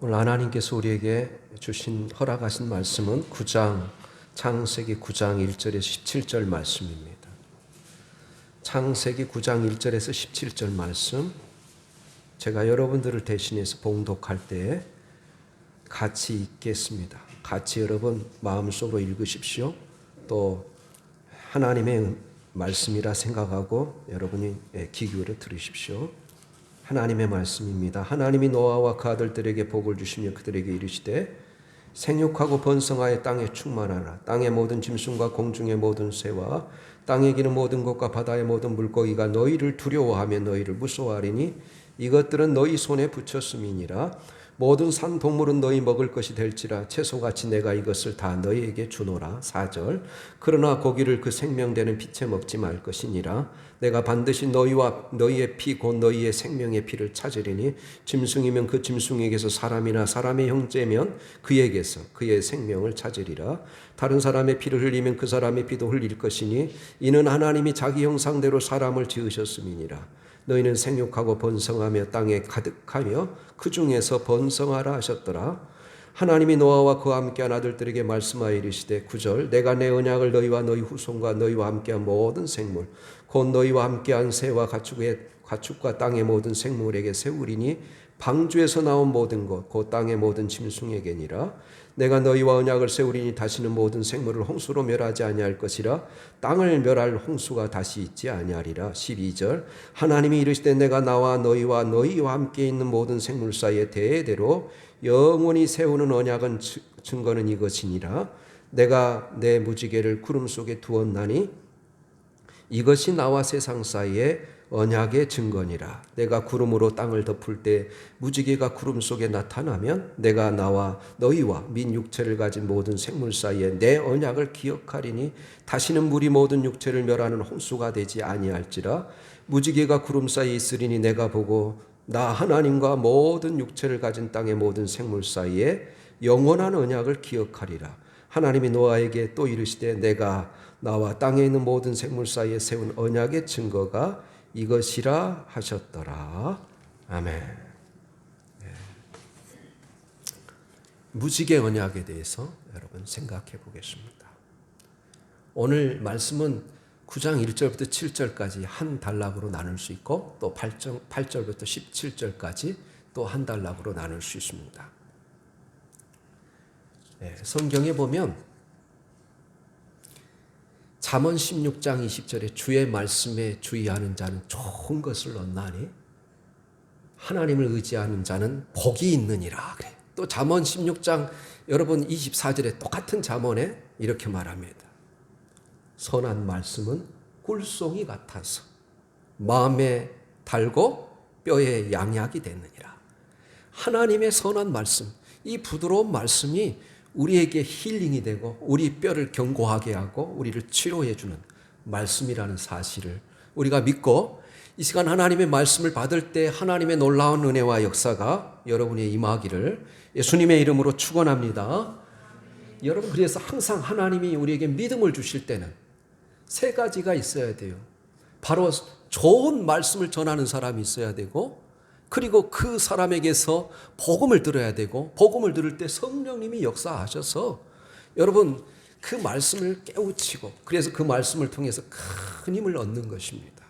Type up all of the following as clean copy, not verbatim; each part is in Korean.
오늘 하나님께서 우리에게 주신 허락하신 말씀은 창세기 9장 1절에서 17절 말씀입니다. 창세기 9장 1절에서 17절 말씀, 제가 여러분들을 대신해서 봉독할 때에 같이 읽겠습니다. 같이 여러분 마음속으로 읽으십시오. 또 하나님의 말씀이라 생각하고 여러분이 귀 기울여 들으십시오. 하나님의 말씀입니다. 하나님이 노아와 그 아들들에게 복을 주시며 그들에게 이르시되 생육하고 번성하여 땅에 충만하라. 땅의 모든 짐승과 공중의 모든 새와 땅에 기는 모든 것과 바다의 모든 물고기가 너희를 두려워하며 너희를 무서워하리니 이것들은 너희 손에 붙였음이니라. 모든 산 동물은 너희 먹을 것이 될지라. 채소같이 내가 이것을 다 너희에게 주노라. 4절. 그러나 고기를 그 생명되는 빛에 먹지 말 것이니라. 내가 반드시 너희와 너희의 피 곧 너희의 생명의 피를 찾으리니 짐승이면 그 짐승에게서 사람이나 사람의 형제면 그에게서 그의 생명을 찾으리라. 다른 사람의 피를 흘리면 그 사람의 피도 흘릴 것이니 이는 하나님이 자기 형상대로 사람을 지으셨음이니라. 너희는 생육하고 번성하며 땅에 가득하며 그 중에서 번성하라 하셨더라. 하나님이 노아와 그와 함께한 아들들에게 말씀하여 이르시되 9절. 내가 내 언약을 너희와 너희 후손과 너희와 함께한 모든 생물 곧 너희와 함께한 새와 가축과 땅의 모든 생물에게 세우리니 방주에서 나온 모든 것 곧 땅의 모든 짐승에게니라. 내가 너희와 언약을 세우리니 다시는 모든 생물을 홍수로 멸하지 아니할 것이라. 땅을 멸할 홍수가 다시 있지 아니하리라. 12절. 하나님이 이르시되 내가 나와 너희와 함께 있는 모든 생물 사이에 대대로 영원히 세우는 언약은 증거는 이것이니라. 내가 내 무지개를 구름 속에 두었나니 이것이 나와 세상 사이에 언약의 증거니라. 내가 구름으로 땅을 덮을 때 무지개가 구름 속에 나타나면 내가 나와 너희와 민 육체를 가진 모든 생물 사이에 내 언약을 기억하리니 다시는 물이 모든 육체를 멸하는 홍수가 되지 아니할지라. 무지개가 구름 사이에 있으리니 내가 보고 나 하나님과 모든 육체를 가진 땅의 모든 생물 사이에 영원한 언약을 기억하리라. 하나님이 노아에게 또 이르시되 내가 나와 땅에 있는 모든 생물 사이에 세운 언약의 증거가 이것이라 하셨더라. 아멘. 네. 무지개 언약에 대해서 여러분 생각해 보겠습니다. 오늘 말씀은 9장 1절부터 7절까지 한 단락으로 나눌 수 있고 또 8절부터 17절까지 또 한 단락으로 나눌 수 있습니다. 네, 성경에 보면 잠언 16장 20절에 주의 말씀에 주의하는 자는 좋은 것을 얻나니 하나님을 의지하는 자는 복이 있느니라. 그래. 또 잠언 16장 여러분 24절에 똑같은 잠언에 이렇게 말합니다. 선한 말씀은 꿀송이 같아서 마음에 달고 뼈에 양약이 됐느니라. 하나님의 선한 말씀, 이 부드러운 말씀이 우리에게 힐링이 되고 우리 뼈를 견고하게 하고 우리를 치료해 주는 말씀이라는 사실을 우리가 믿고 이 시간 하나님의 말씀을 받을 때 하나님의 놀라운 은혜와 역사가 여러분의 임하기를 예수님의 이름으로 축원합니다. 여러분, 그래서 항상 하나님이 우리에게 믿음을 주실 때는 세 가지가 있어야 돼요. 바로 좋은 말씀을 전하는 사람이 있어야 되고, 그리고 그 사람에게서 복음을 들어야 되고, 복음을 들을 때 성령님이 역사하셔서 여러분 그 말씀을 깨우치고, 그래서 그 말씀을 통해서 큰 힘을 얻는 것입니다.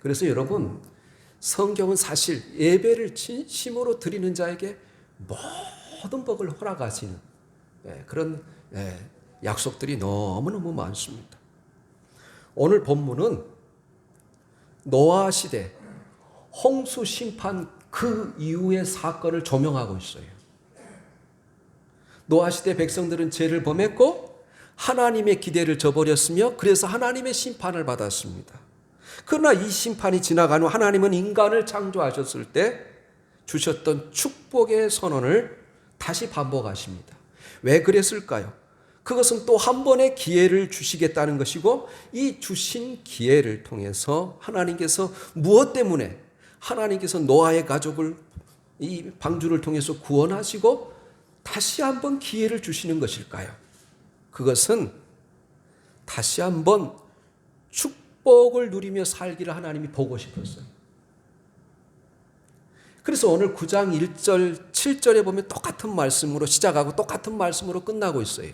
그래서 여러분, 성경은 사실 예배를 진심으로 드리는 자에게 모든 복을 허락하시는 그런 약속들이 너무너무 많습니다. 오늘 본문은 노아 시대 홍수 심판 그 이후의 사건을 조명하고 있어요. 노아 시대 백성들은 죄를 범했고 하나님의 기대를 저버렸으며 그래서 하나님의 심판을 받았습니다. 그러나 이 심판이 지나간 후 하나님은 인간을 창조하셨을 때 주셨던 축복의 선언을 다시 반복하십니다. 왜 그랬을까요? 그것은 또 한 번의 기회를 주시겠다는 것이고, 이 주신 기회를 통해서 하나님께서 무엇 때문에 하나님께서 노아의 가족을 이 방주를 통해서 구원하시고 다시 한번 기회를 주시는 것일까요? 그것은 다시 한번 축복을 누리며 살기를 하나님이 보고 싶었어요. 그래서 오늘 9장 1절 7절에 보면 똑같은 말씀으로 시작하고 똑같은 말씀으로 끝나고 있어요.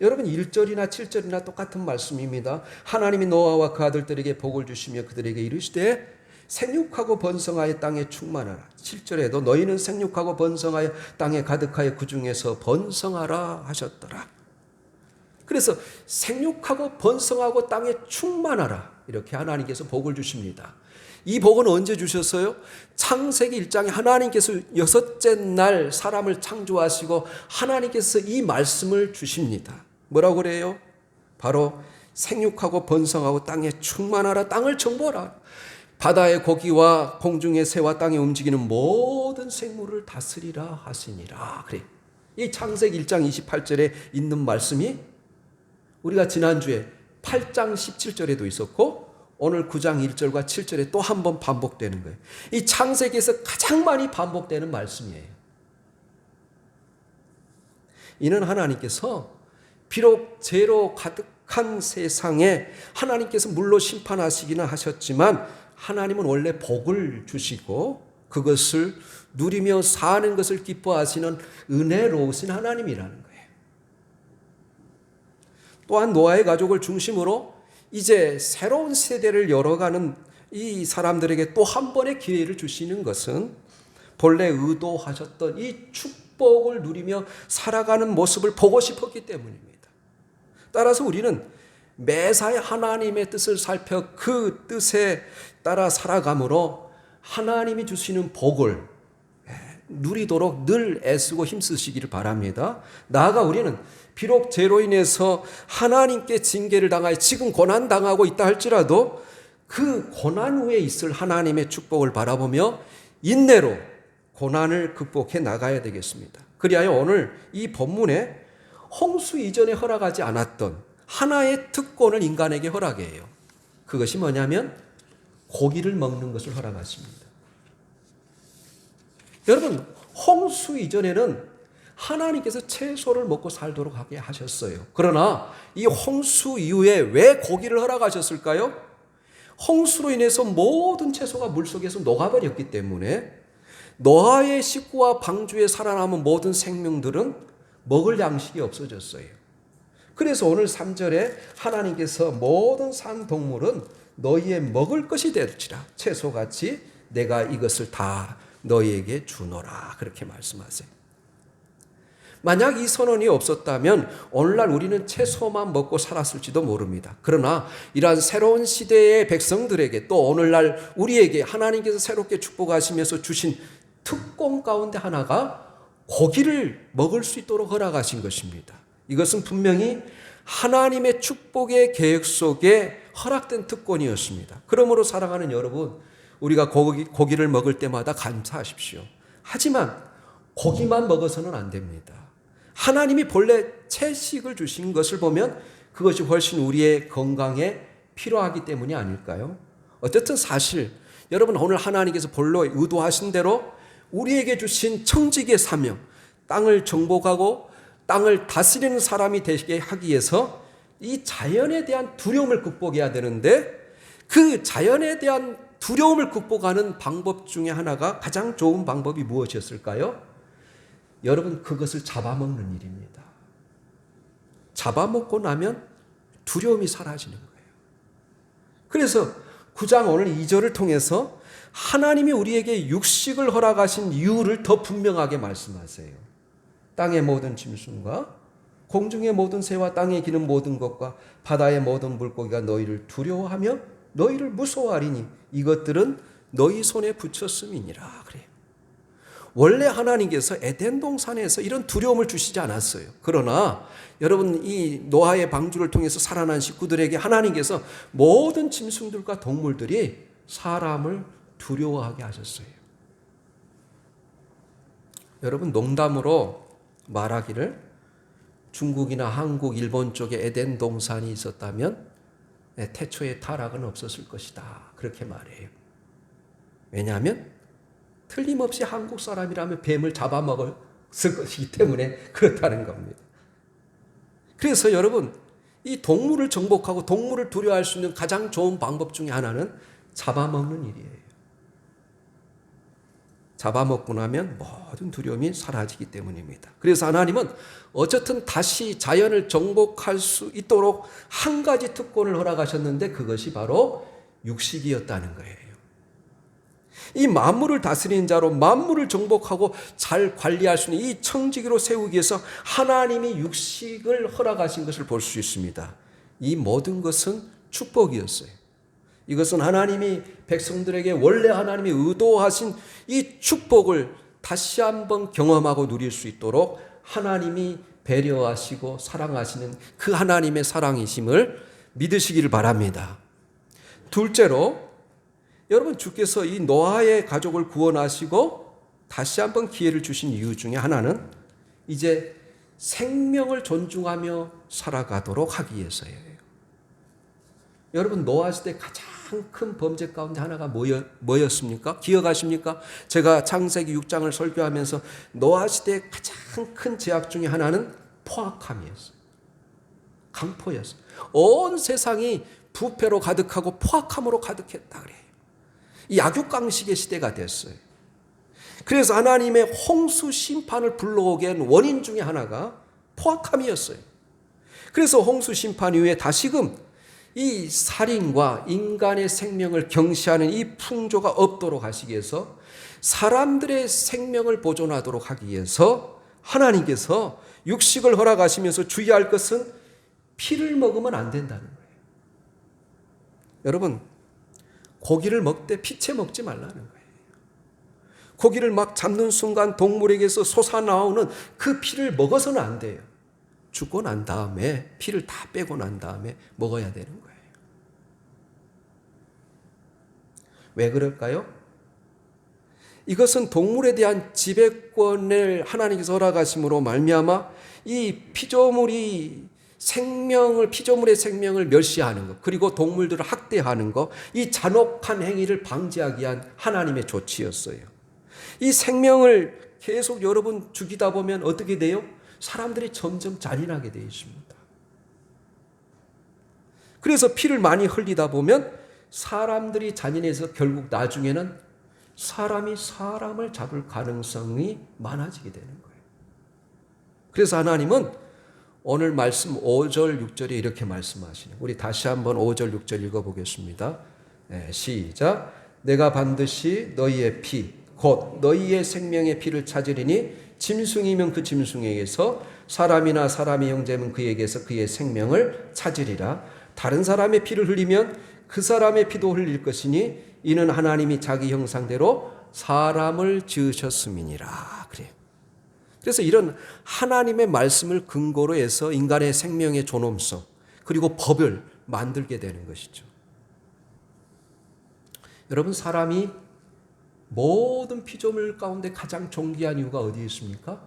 여러분 1절이나 7절이나 똑같은 말씀입니다. 하나님이 노아와 그 아들들에게 복을 주시며 그들에게 이르시되 생육하고 번성하여 땅에 충만하라. 7절에도 너희는 생육하고 번성하여 땅에 가득하여 그 중에서 번성하라 하셨더라. 그래서 생육하고 번성하고 땅에 충만하라. 이렇게 하나님께서 복을 주십니다. 이 복은 언제 주셨어요? 창세기 1장에 하나님께서 6째 날 사람을 창조하시고 하나님께서 이 말씀을 주십니다. 뭐라고 그래요? 바로 생육하고 번성하고 땅에 충만하라. 땅을 정복하라. 바다의 고기와 공중의 새와 땅에 움직이는 모든 생물을 다스리라 하시니라. 그래. 이 창세기 1장 28절에 있는 말씀이 우리가 지난주에 8장 17절에도 있었고 오늘 9장 1절과 7절에 또 한 번 반복되는 거예요. 이 창세기에서 가장 많이 반복되는 말씀이에요. 이는 하나님께서 비록 죄로 가득한 세상에 하나님께서 물로 심판하시기는 하셨지만 하나님은 원래 복을 주시고 그것을 누리며 사는 것을 기뻐하시는 은혜로우신 하나님이라는 거예요. 또한 노아의 가족을 중심으로 이제 새로운 세대를 열어가는 이 사람들에게 또 한 번의 기회를 주시는 것은 본래 의도하셨던 이 축복을 누리며 살아가는 모습을 보고 싶었기 때문입니다. 따라서 우리는 매사에 하나님의 뜻을 살펴 그 뜻에 따라 살아감으로 하나님이 주시는 복을 누리도록 늘 애쓰고 힘쓰시기를 바랍니다. 나아가 우리는 비록 죄로 인해서 하나님께 징계를 당하여 지금 고난당하고 있다 할지라도 그 고난 후에 있을 하나님의 축복을 바라보며 인내로 고난을 극복해 나가야 되겠습니다. 그리하여 오늘 이 본문에 홍수 이전에 허락하지 않았던 하나의 특권을 인간에게 허락해요. 그것이 뭐냐면 고기를 먹는 것을 허락하십니다. 여러분, 홍수 이전에는 하나님께서 채소를 먹고 살도록 하게 하셨어요. 그러나 이 홍수 이후에 왜 고기를 허락하셨을까요? 홍수로 인해서 모든 채소가 물속에서 녹아버렸기 때문에 노아의 식구와 방주에 살아남은 모든 생명들은 먹을 양식이 없어졌어요. 그래서 오늘 3절에 하나님께서 모든 산 동물은 너희의 먹을 것이 될지라 채소같이 내가 이것을 다 너희에게 주노라 그렇게 말씀하세요. 만약 이 선언이 없었다면 오늘날 우리는 채소만 먹고 살았을지도 모릅니다. 그러나 이러한 새로운 시대의 백성들에게 또 오늘날 우리에게 하나님께서 새롭게 축복하시면서 주신 특권 가운데 하나가 고기를 먹을 수 있도록 허락하신 것입니다. 이것은 분명히 하나님의 축복의 계획 속에 허락된 특권이었습니다. 그러므로 사랑하는 여러분, 우리가 고기를 먹을 때마다 감사하십시오. 하지만 고기만 먹어서는 안 됩니다. 하나님이 본래 채식을 주신 것을 보면 그것이 훨씬 우리의 건강에 필요하기 때문이 아닐까요? 어쨌든 사실 여러분 오늘 하나님께서 본래 의도하신 대로 우리에게 주신 청지기의 사명, 땅을 정복하고 땅을 다스리는 사람이 되게 하기 위해서 이 자연에 대한 두려움을 극복해야 되는데 그 자연에 대한 두려움을 극복하는 방법 중에 하나가 가장 좋은 방법이 무엇이었을까요? 여러분 그것을 잡아먹는 일입니다. 잡아먹고 나면 두려움이 사라지는 거예요. 그래서 9장 오늘 2절을 통해서 하나님이 우리에게 육식을 허락하신 이유를 더 분명하게 말씀하세요. 땅의 모든 짐승과 공중의 모든 새와 땅에 기는 모든 것과 바다의 모든 물고기가 너희를 두려워하며 너희를 무서워하리니 이것들은 너희 손에 붙였음이니라 그래요. 원래 하나님께서 에덴 동산에서 이런 두려움을 주시지 않았어요. 그러나 여러분 이 노아의 방주를 통해서 살아난 식구들에게 하나님께서 모든 짐승들과 동물들이 사람을 두려워하게 하셨어요. 여러분 농담으로 말하기를 중국이나 한국, 일본 쪽에 에덴 동산이 있었다면 태초에 타락은 없었을 것이다. 그렇게 말해요. 왜냐하면 틀림없이 한국 사람이라면 뱀을 잡아먹었을 것이기 때문에 그렇다는 겁니다. 그래서 여러분 이 동물을 정복하고 동물을 두려워할 수 있는 가장 좋은 방법 중에 하나는 잡아먹는 일이에요. 잡아먹고 나면 모든 두려움이 사라지기 때문입니다. 그래서 하나님은 어쨌든 다시 자연을 정복할 수 있도록 한 가지 특권을 허락하셨는데 그것이 바로 육식이었다는 거예요. 이 만물을 다스리는 자로 만물을 정복하고 잘 관리할 수 있는 이 청지기로 세우기 위해서 하나님이 육식을 허락하신 것을 볼 수 있습니다. 이 모든 것은 축복이었어요. 이것은 하나님이 백성들에게 원래 하나님이 의도하신 이 축복을 다시 한번 경험하고 누릴 수 있도록 하나님이 배려하시고 사랑하시는 그 하나님의 사랑이심을 믿으시기를 바랍니다. 둘째로 여러분, 주께서 이 노아의 가족을 구원하시고 다시 한번 기회를 주신 이유 중에 하나는 이제 생명을 존중하며 살아가도록 하기 위해서예요. 여러분, 노아 시대 가장 큰 범죄 가운데 하나가 뭐였습니까? 기억하십니까? 제가 창세기 6장을 설교하면서 노아 시대의 가장 큰 죄악 중에 하나는 포악함이었어요. 강포였어요. 온 세상이 부패로 가득하고 포악함으로 가득했다 그래요. 이 약육강식의 시대가 됐어요. 그래서 하나님의 홍수 심판을 불러오게 한 원인 중에 하나가 포악함이었어요. 그래서 홍수 심판 이후에 다시금 이 살인과 인간의 생명을 경시하는 이 풍조가 없도록 하시기 위해서 사람들의 생명을 보존하도록 하기 위해서 하나님께서 육식을 허락하시면서 주의할 것은 피를 먹으면 안 된다는 거예요. 여러분, 고기를 먹되 피채 먹지 말라는 거예요. 고기를 막 잡는 순간 동물에게서 솟아나오는 그 피를 먹어서는 안 돼요. 죽고 난 다음에 피를 다 빼고 난 다음에 먹어야 되는 거예요. 왜 그럴까요? 이것은 동물에 대한 지배권을 하나님께서 허락하심으로 말미암아 이 피조물의 생명을 멸시하는 것, 그리고 동물들을 학대하는 것, 이 잔혹한 행위를 방지하기 위한 하나님의 조치였어요. 이 생명을 계속 여러분 죽이다 보면 어떻게 돼요? 사람들이 점점 잔인하게 되어 있습니다. 그래서 피를 많이 흘리다 보면 사람들이 잔인해서 결국 나중에는 사람이 사람을 잡을 가능성이 많아지게 되는 거예요. 그래서 하나님은 오늘 말씀 5절, 6절에 이렇게 말씀하시네요. 우리 다시 한번 5절, 6절 읽어보겠습니다. 시작. 내가 반드시 너희의 피, 곧 너희의 생명의 피를 찾으리니 짐승이면 그 짐승에게서 사람이나 사람의 형제면 그에게서 그의 생명을 찾으리라. 다른 사람의 피를 흘리면 그 사람의 피도 흘릴 것이니 이는 하나님이 자기 형상대로 사람을 지으셨음이니라. 그래요. 그래서 이런 하나님의 말씀을 근거로 해서 인간의 생명의 존엄성 그리고 법을 만들게 되는 것이죠. 여러분, 사람이 모든 피조물 가운데 가장 존귀한 이유가 어디에 있습니까?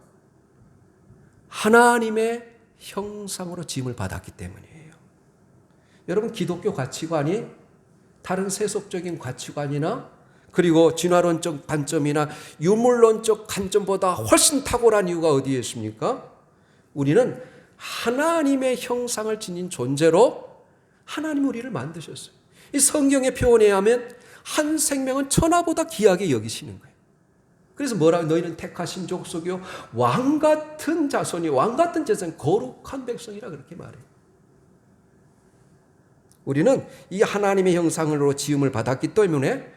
하나님의 형상으로 지음을 받았기 때문이에요. 여러분, 기독교 가치관이 다른 세속적인 가치관이나 그리고 진화론적 관점이나 유물론적 관점보다 훨씬 탁월한 이유가 어디에 있습니까? 우리는 하나님의 형상을 지닌 존재로 하나님 우리를 만드셨어요. 이 성경의 표현에 의하면 한 생명은 천하보다 귀하게 여기시는 거예요. 그래서 뭐라고? 너희는 택하신 족속이요 왕같은 자손이 왕같은 제사장 거룩한 백성이라 그렇게 말해요. 우리는 이 하나님의 형상으로 지음을 받았기 때문에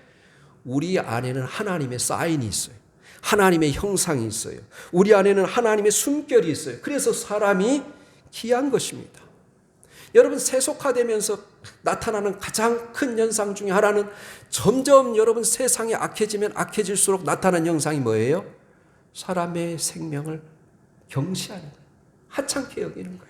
우리 안에는 하나님의 사인이 있어요. 하나님의 형상이 있어요. 우리 안에는 하나님의 숨결이 있어요. 그래서 사람이 귀한 것입니다. 여러분, 세속화되면서 나타나는 가장 큰 현상 중에 하나는 점점 여러분 세상이 악해지면 악해질수록 나타나는 현상이 뭐예요? 사람의 생명을 경시하는 거예요. 하찮게 여기는 거예요.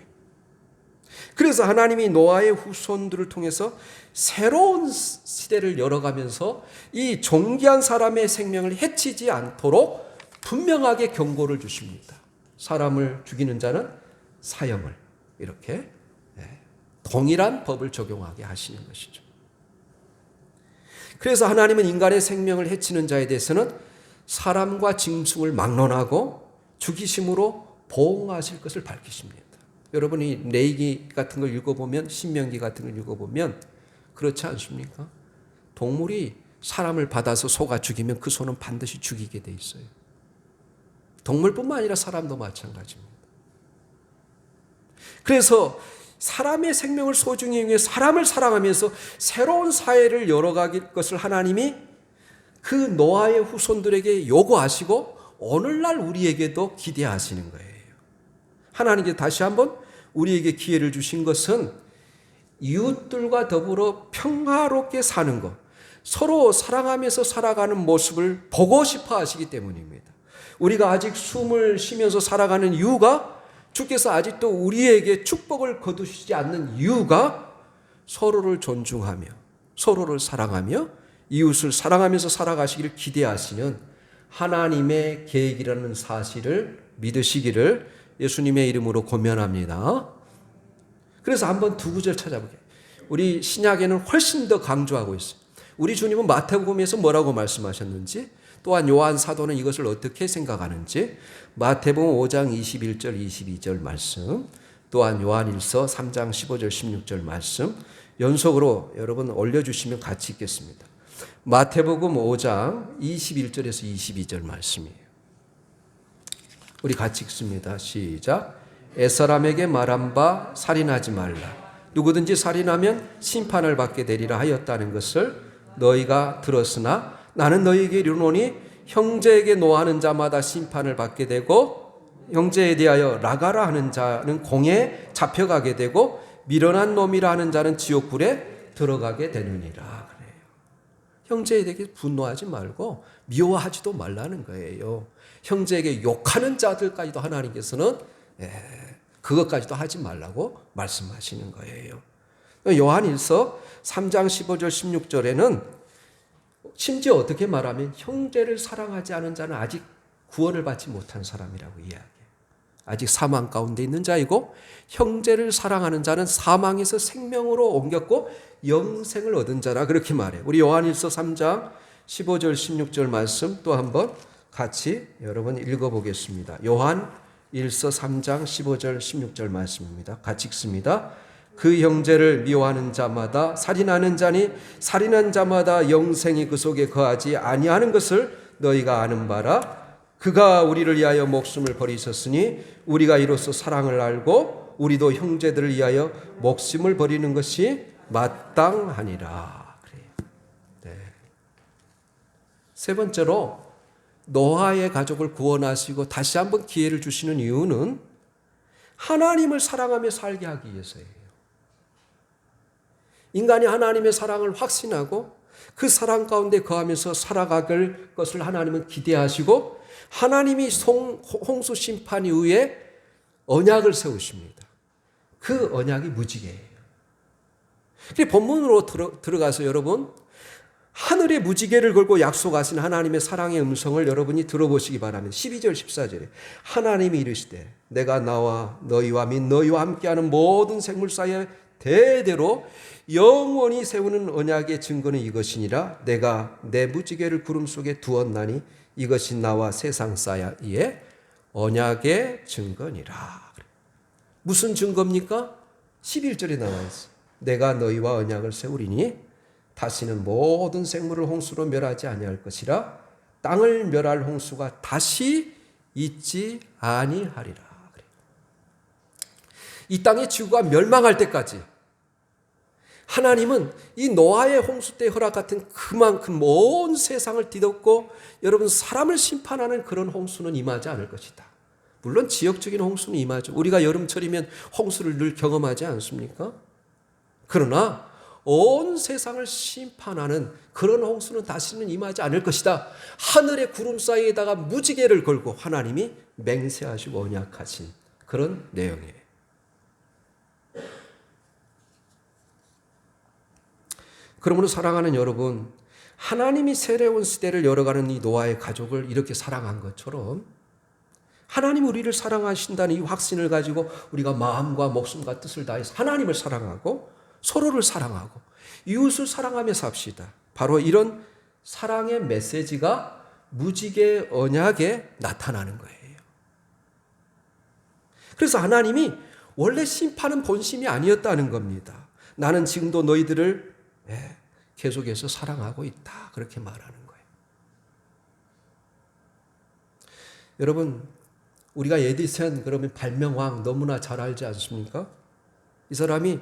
그래서 하나님이 노아의 후손들을 통해서 새로운 시대를 열어가면서 이 존귀한 사람의 생명을 해치지 않도록 분명하게 경고를 주십니다. 사람을 죽이는 자는 사형을 이렇게 동일한 법을 적용하게 하시는 것이죠. 그래서 하나님은 인간의 생명을 해치는 자에 대해서는 사람과 짐승을 막론하고 죽이심으로 보응하실 것을 밝히십니다. 여러분이 레위기 같은 걸 읽어보면, 신명기 같은 걸 읽어보면 그렇지 않습니까? 동물이 사람을 받아서 소가 죽이면 그 소는 반드시 죽이게 돼 있어요. 동물뿐만 아니라 사람도 마찬가지입니다. 그래서 사람의 생명을 소중히 여기며 사람을 사랑하면서 새로운 사회를 열어갈 것을 하나님이 그 노아의 후손들에게 요구하시고 오늘날 우리에게도 기대하시는 거예요. 하나님께 다시 한번 우리에게 기회를 주신 것은 이웃들과 더불어 평화롭게 사는 것, 서로 사랑하면서 살아가는 모습을 보고 싶어 하시기 때문입니다. 우리가 아직 숨을 쉬면서 살아가는 이유가, 주께서 아직도 우리에게 축복을 거두시지 않는 이유가 서로를 존중하며 서로를 사랑하며 이웃을 사랑하면서 살아가시기를 기대하시는 하나님의 계획이라는 사실을 믿으시기를 예수님의 이름으로 권면합니다. 그래서 한번 두 구절 찾아볼게요. 우리 신약에는 훨씬 더 강조하고 있어요. 우리 주님은 마태복음에서 뭐라고 말씀하셨는지, 또한 요한 사도는 이것을 어떻게 생각하는지, 마태복음 5장 21절 22절 말씀, 또한 요한일서 3장 15절 16절 말씀 연속으로 여러분 올려주시면 같이 읽겠습니다. 마태복음 5장 21절에서 22절 말씀이에요. 우리 같이 읽습니다. 시작. 옛사람에게 말한 바 살인하지 말라. 누구든지 살인하면 심판을 받게 되리라 하였다는 것을 너희가 들었으나 나는 너희에게 이르노니 형제에게 노하는 자마다 심판을 받게 되고 형제에 대하여 라가라 하는 자는 공에 잡혀가게 되고 미련한 놈이라 하는 자는 지옥불에 들어가게 되느니라. 그래요. 형제에 대해 분노하지 말고 미워하지도 말라는 거예요. 형제에게 욕하는 자들까지도 하나님께서는 그것까지도 하지 말라고 말씀하시는 거예요. 요한일서 3장 15절 16절에는 심지어 어떻게 말하면 형제를 사랑하지 않은 자는 아직 구원을 받지 못한 사람이라고 이야기해요. 아직 사망 가운데 있는 자이고 형제를 사랑하는 자는 사망에서 생명으로 옮겼고 영생을 얻은 자라 그렇게 말해요. 우리 요한일서 3장 15절 16절 말씀 또 한번 같이 여러분 읽어보겠습니다. 요한일서 3장 15절 16절 말씀입니다. 같이 읽습니다. 그 형제를 미워하는 자마다 살인하는 자니 살인한 자마다 영생이 그 속에 거하지 아니하는 것을 너희가 아는 바라. 그가 우리를 위하여 목숨을 버리셨으니 우리가 이로써 사랑을 알고 우리도 형제들을 위하여 목숨을 버리는 것이 마땅하니라. 그래요. 네. 세 번째로 노아의 가족을 구원하시고 다시 한번 기회를 주시는 이유는 하나님을 사랑하며 살게 하기 위해서예요. 인간이 하나님의 사랑을 확신하고 그 사랑 가운데 거하면서 살아갈 것을 하나님은 기대하시고 하나님이 홍수 심판 이후에 언약을 세우십니다. 그 언약이 무지개예요. 본문으로 들어가서 여러분 하늘의 무지개를 걸고 약속하신 하나님의 사랑의 음성을 여러분이 들어보시기 바랍니다. 12절 14절에 하나님이 이르시되 내가 나와 너희와 및 너희와 함께하는 모든 생물 사이에 대대로 영원히 세우는 언약의 증거는 이것이니라. 내가 내 무지개를 구름 속에 두었나니 이것이 나와 세상 사이에 언약의 증거니라. 무슨 증거입니까? 11절에 나와 있어요. 내가 너희와 언약을 세우리니 다시는 모든 생물을 홍수로 멸하지 아니할 것이라. 땅을 멸할 홍수가 다시 있지 아니하리라. 이 땅의 지구가 멸망할 때까지 하나님은 이 노아의 홍수 때 허락 같은 그만큼 온 세상을 뒤덮고 여러분 사람을 심판하는 그런 홍수는 임하지 않을 것이다. 물론 지역적인 홍수는 임하죠. 우리가 여름철이면 홍수를 늘 경험하지 않습니까? 그러나 온 세상을 심판하는 그런 홍수는 다시는 임하지 않을 것이다. 하늘의 구름 사이에다가 무지개를 걸고 하나님이 맹세하시고 언약하신 그런 내용이에요. 그러므로 사랑하는 여러분, 하나님이 새로운 시대를 열어가는 이 노아의 가족을 이렇게 사랑한 것처럼 하나님 우리를 사랑하신다는 이 확신을 가지고 우리가 마음과 목숨과 뜻을 다해서 하나님을 사랑하고 서로를 사랑하고 이웃을 사랑하며 삽시다. 바로 이런 사랑의 메시지가 무지개 언약에 나타나는 거예요. 그래서 하나님이 원래 심판은 본심이 아니었다는 겁니다. 나는 지금도 너희들을 계속해서 사랑하고 있다. 그렇게 말하는 거예요. 여러분, 우리가 에디슨 그러면 발명왕 너무나 잘 알지 않습니까? 이 사람이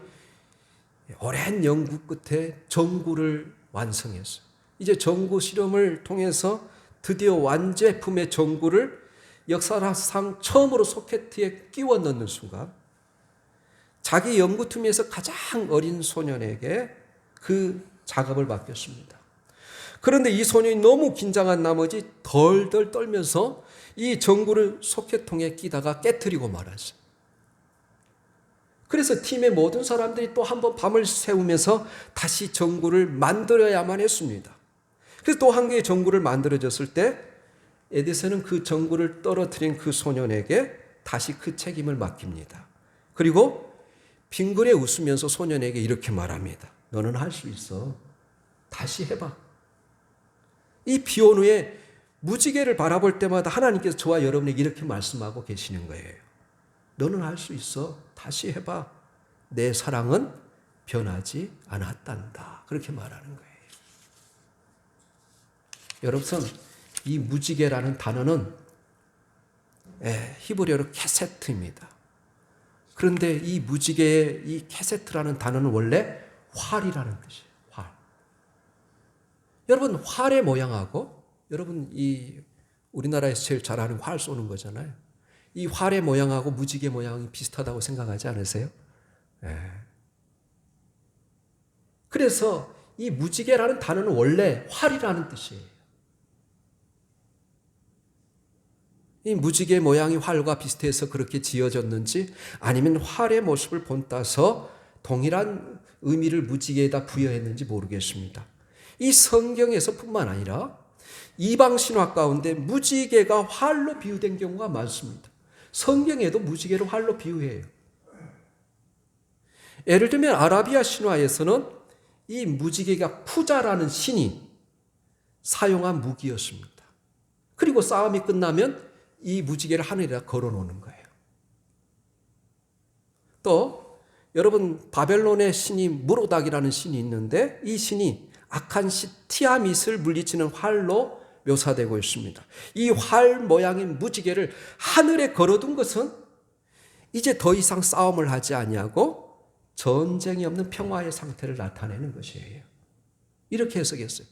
오랜 연구 끝에 전구를 완성했어요. 이제 전구 실험을 통해서 드디어 완제품의 전구를 역사상 처음으로 소켓에 끼워 넣는 순간 자기 연구팀에서 가장 어린 소년에게 그 작업을 맡겼습니다. 그런데 이 소년이 너무 긴장한 나머지 덜덜 떨면서 이 전구를 소켓통에 끼다가 깨트리고 말았어요. 그래서 팀의 모든 사람들이 또 한 번 밤을 새우면서 다시 전구를 만들어야만 했습니다. 그래서 또 한 개의 전구를 만들어졌을 때 에디슨은 그 전구를 떨어뜨린 그 소년에게 다시 그 책임을 맡깁니다. 그리고 빙그레 웃으면서 소년에게 이렇게 말합니다. 너는 할 수 있어. 다시 해봐. 이 비온 후에 무지개를 바라볼 때마다 하나님께서 저와 여러분에게 이렇게 말씀하고 계시는 거예요. 너는 할 수 있어. 다시 해봐. 내 사랑은 변하지 않았단다. 그렇게 말하는 거예요. 여러분, 이 무지개라는 단어는 히브리어로 캐세트입니다. 그런데 이 무지개의 이 캐세트라는 단어는 원래 활이라는 뜻이에요. 활. 여러분, 활의 모양하고 여러분 이 우리나라에서 제일 잘하는 활 쏘는 거잖아요. 이 활의 모양하고 무지개 모양이 비슷하다고 생각하지 않으세요? 그래서 이 무지개라는 단어는 원래 활이라는 뜻이에요. 이 무지개 모양이 활과 비슷해서 그렇게 지어졌는지 아니면 활의 모습을 본따서 동일한 의미를 무지개에다 부여했는지 모르겠습니다. 이 성경에서뿐만 아니라 이방 신화 가운데 무지개가 활로 비유된 경우가 많습니다. 성경에도 무지개를 활로 비유해요. 예를 들면 아라비아 신화에서는 이 무지개가 푸자라는 신이 사용한 무기였습니다. 그리고 싸움이 끝나면 이 무지개를 하늘에다 걸어놓는 거예요. 또 여러분 바벨론의 신이 무로닥이라는 신이 있는데 이 신이 악한 신 티아밋을 물리치는 활로 묘사되고 있습니다. 이 활 모양의 무지개를 하늘에 걸어둔 것은 이제 더 이상 싸움을 하지 아니하고 전쟁이 없는 평화의 상태를 나타내는 것이에요. 이렇게 해석했어요.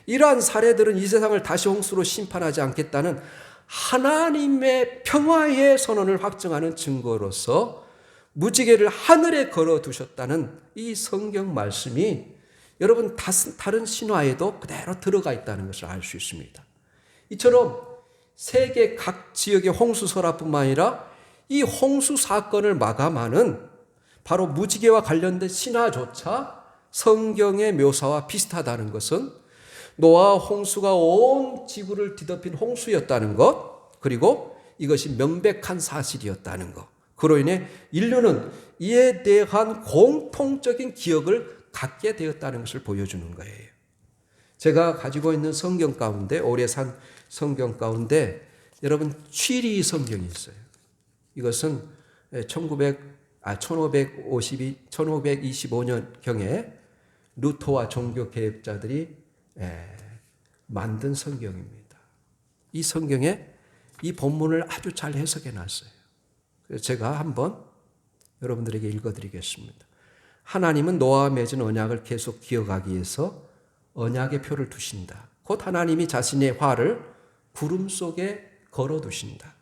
이러한 사례들은 이 세상을 다시 홍수로 심판하지 않겠다는 하나님의 평화의 선언을 확증하는 증거로서 무지개를 하늘에 걸어두셨다는 이 성경 말씀이 여러분 다른 신화에도 그대로 들어가 있다는 것을 알 수 있습니다. 이처럼 세계 각 지역의 홍수설화뿐만 아니라 이 홍수 사건을 마감하는 바로 무지개와 관련된 신화조차 성경의 묘사와 비슷하다는 것은 노아 홍수가 온 지구를 뒤덮인 홍수였다는 것, 그리고 이것이 명백한 사실이었다는 것. 그로 인해 인류는 이에 대한 공통적인 기억을 갖게 되었다는 것을 보여주는 거예요. 제가 가지고 있는 성경 가운데, 오래 산 성경 가운데 여러분 취리 성경이 있어요. 이것은 1525년경에 루터와 종교개혁자들이 만든 성경입니다. 이 성경에 이 본문을 아주 잘 해석해 놨어요. 그래서 제가 한번 여러분들에게 읽어드리겠습니다. 하나님은 노아와 맺은 언약을 계속 기억하기 위해서 언약의 표를 두신다. 곧 하나님이 자신의 화를 구름 속에 걸어두신다.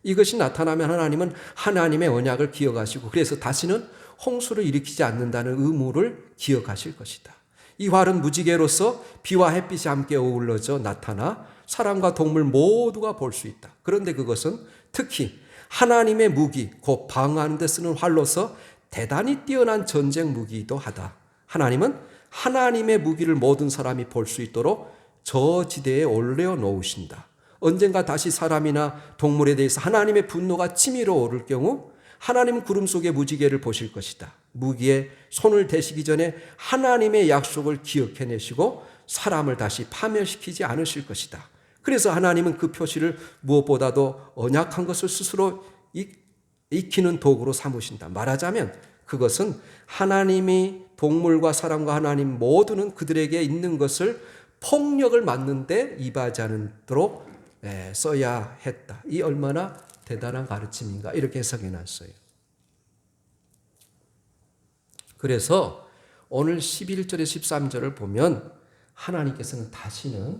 이것이 나타나면 하나님은 하나님의 언약을 기억하시고 그래서 다시는 홍수를 일으키지 않는다는 의무를 기억하실 것이다. 이 활은 무지개로서 비와 햇빛이 함께 어우러져 나타나 사람과 동물 모두가 볼 수 있다. 그런데 그것은 특히 하나님의 무기, 곧 방어하는 데 쓰는 활로서 대단히 뛰어난 전쟁 무기이기도 하다. 하나님은 하나님의 무기를 모든 사람이 볼 수 있도록 저 지대에 올려놓으신다. 언젠가 다시 사람이나 동물에 대해서 하나님의 분노가 치밀어 오를 경우 하나님은 구름 속의 무지개를 보실 것이다. 무기에 손을 대시기 전에 하나님의 약속을 기억해내시고 사람을 다시 파멸시키지 않으실 것이다. 그래서 하나님은 그 표시를 무엇보다도 언약한 것을 스스로 익히는 도구로 삼으신다. 말하자면 그것은 하나님이 동물과 사람과 하나님 모두는 그들에게 있는 것을 폭력을 맞는데 임하지 않도록 써야 했다. 이 얼마나 대단한 가르침인가 이렇게 해석해 놨어요. 그래서 오늘 11절에 13절을 보면 하나님께서는 다시는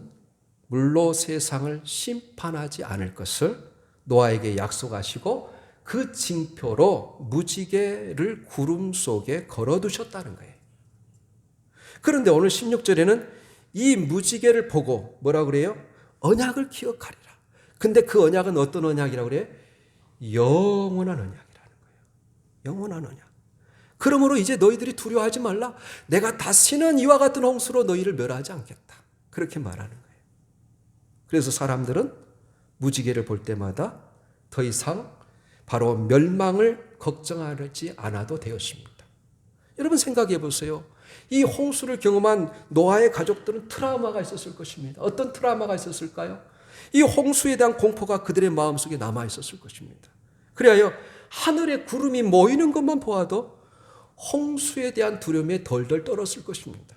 물로 세상을 심판하지 않을 것을 노아에게 약속하시고 그 징표로 무지개를 구름 속에 걸어두셨다는 거예요. 그런데 오늘 16절에는 이 무지개를 보고 뭐라 그래요? 언약을 기억하리라. 근데 그 언약은 어떤 언약이라고 그래요? 영원한 언약이라는 거예요. 영원한 언약. 그러므로 이제 너희들이 두려워하지 말라. 내가 다시는 이와 같은 홍수로 너희를 멸하지 않겠다. 그렇게 말하는 거예요. 그래서 사람들은 무지개를 볼 때마다 더 이상 바로 멸망을 걱정하지 않아도 되었습니다. 여러분 생각해 보세요. 이 홍수를 경험한 노아의 가족들은 트라우마가 있었을 것입니다. 어떤 트라우마가 있었을까요? 이 홍수에 대한 공포가 그들의 마음속에 남아 있었을 것입니다. 그래야 하늘에 구름이 모이는 것만 보아도 홍수에 대한 두려움에 덜덜 떨었을 것입니다.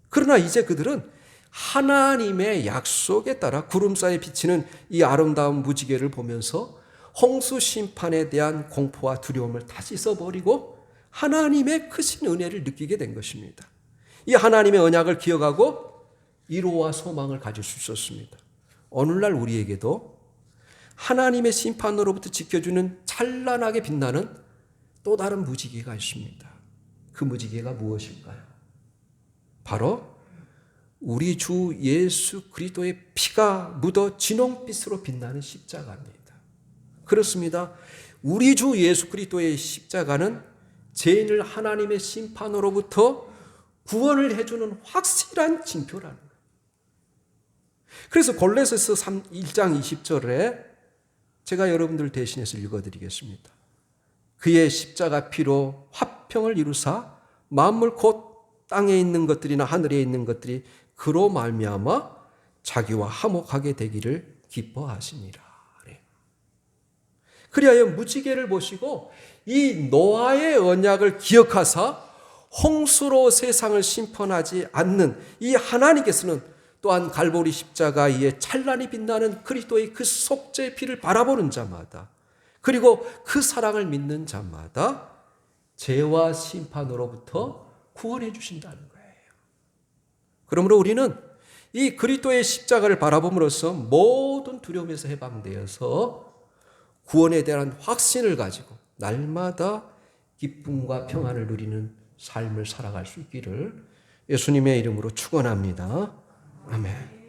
그러나 이제 그들은 하나님의 약속에 따라 구름 사이에 비치는 이 아름다운 무지개를 보면서 홍수 심판에 대한 공포와 두려움을 다시 써버리고 하나님의 크신 은혜를 느끼게 된 것입니다. 이 하나님의 언약을 기억하고 위로와 소망을 가질 수 있었습니다. 오늘날 우리에게도 하나님의 심판으로부터 지켜주는 찬란하게 빛나는 또 다른 무지개가 있습니다. 그 무지개가 무엇일까요? 바로 우리 주 예수 그리스도의 피가 묻어 진홍빛으로 빛나는 십자가입니다. 그렇습니다. 우리 주 예수 그리스도의 십자가는 죄인을 하나님의 심판으로부터 구원을 해주는 확실한 징표라는 거예요. 그래서 골로새서 1장 20절에 제가 여러분들 대신해서 읽어드리겠습니다. 그의 십자가 피로 화평을 이루사 만물 곧 땅에 있는 것들이나 하늘에 있는 것들이 그로 말미암아 자기와 화목하게 되기를 기뻐하시니라. 그리하여 무지개를 보시고 이 노아의 언약을 기억하사 홍수로 세상을 심판하지 않는 이 하나님께서는 또한 갈보리 십자가 위에 찬란히 빛나는 그리스도의 그 속죄의 피를 바라보는 자마다 그리고 그 사랑을 믿는 자마다 죄와 심판으로부터 구원해 주신다는 거예요. 그러므로 우리는 이 그리스도의 십자가를 바라봄으로써 모든 두려움에서 해방되어서 구원에 대한 확신을 가지고 날마다 기쁨과 평안을 누리는 삶을 살아갈 수 있기를 예수님의 이름으로 축원합니다. 아멘.